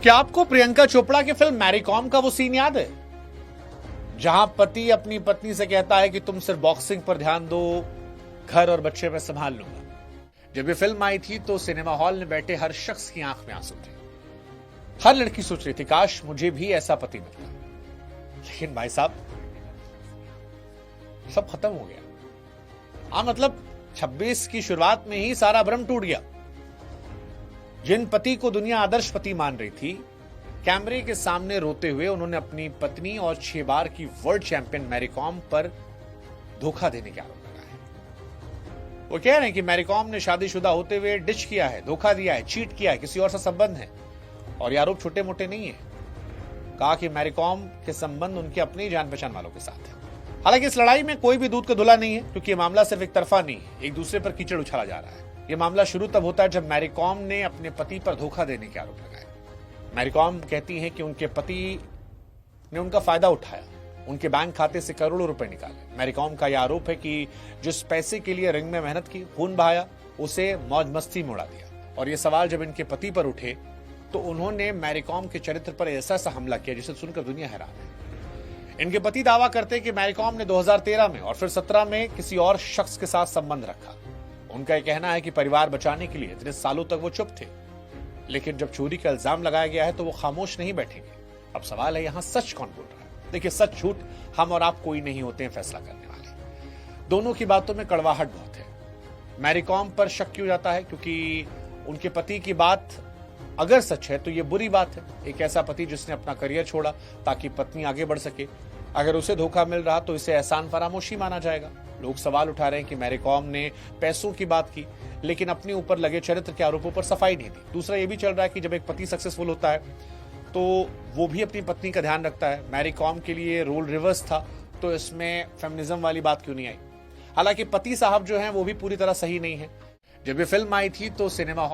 क्या आपको प्रियंका चोपड़ा की फिल्म मैरी कॉम का वो सीन याद है जहां पति अपनी पत्नी से कहता है कि तुम सिर्फ बॉक्सिंग पर ध्यान दो, घर और बच्चे मैं संभाल लूंगा। जब ये फिल्म आई थी तो सिनेमा हॉल में बैठे हर शख्स की आंख में आंसू थे। हर लड़की सोच रही थी काश मुझे भी ऐसा पति मिलता। लेकिन भाई साहब सब खत्म हो गया। मतलब 26 की शुरुआत में ही सारा भ्रम टूट गया। जिन पति को दुनिया आदर्श पति मान रही थी, कैमरे के सामने रोते हुए उन्होंने अपनी पत्नी और 6 बार की वर्ल्ड चैंपियन मैरी कॉम पर धोखा देने के आरोप लगाए। वो कह रहे हैं कि मैरी कॉम ने शादीशुदा होते हुए डिच किया है, धोखा दिया है, चीट किया है, किसी और से संबंध है। और ये आरोप छोटे मोटे नहीं है। कहा कि मैरी कॉम के संबंध उनके अपने जान पहचान वालों के साथ है। हालांकि इस लड़ाई में कोई भी दूध का धुला नहीं है, क्योंकि ये मामला सिर्फ एक तरफा नहीं है, एक दूसरे पर कीचड़ उछाला जा रहा है। यह मामला शुरू तब होता है जब मैरी कॉम ने अपने पति पर धोखा देने के आरोप लगाए। मैरी कॉम कहती हैं कि उनके पति ने उनका फायदा उठाया, उनके बैंक खाते से करोड़ों रुपए निकाले। मैरी कॉम का यह आरोप है कि जिस पैसे के लिए रिंग में मेहनत की, खून बहाया, उसे मौज मस्ती में उड़ा दिया। और ये सवाल जब इनके पति पर उठे तो उन्होंने मैरी कॉम के चरित्र पर ऐसा हमला किया जिसे सुनकर दुनिया हैरान है। इनके पति दावा करते हैं कि मैरी कॉम ने 2013 में और फिर 17 में किसी और शख्स के साथ संबंध रखा। उनका यह कहना है कि परिवार बचाने के लिए इतने सालों तक वो चुप थे, लेकिन जब चोरी का इल्जाम लगाया गया है तो वो खामोश नहीं बैठेंगे। अब सवाल है यहां सच कौन बोल रहा है। देखिए, सच झूठ हम और आप कोई नहीं होते हैं फैसला करने वाले। दोनों की बातों में कड़वाहट बहुत है। मैरी कॉम पर शक क्यों जाता है? क्योंकि उनके पति की बात अगर सच है तो ये बुरी बात है। एक ऐसा पति जिसने अपना करियर छोड़ा ताकि पत्नी आगे बढ़ सके, अगर उसे धोखा मिल रहा तो इसे एहसान फरामोशी माना जाएगा। लोग सवाल उठा रहे हैं कि मैरी कॉम ने पैसों की बात की, लेकिन अपने ऊपर लगे चरित्र के आरोपों पर सफाई नहीं दी। दूसरा ये भी चल रहा है कि जब एक पति सक्सेसफुल होता है तो वो भी अपनी पत्नी का ध्यान रखता है। मैरी कॉम के लिए रोल रिवर्स था, तो इसमें फेमिनिज्म वाली बात क्यों नहीं आई? हालांकि पति साहब जो हैं वो भी पूरी तरह सही नहीं है। जब ये फिल्म आई थी तो सिनेमा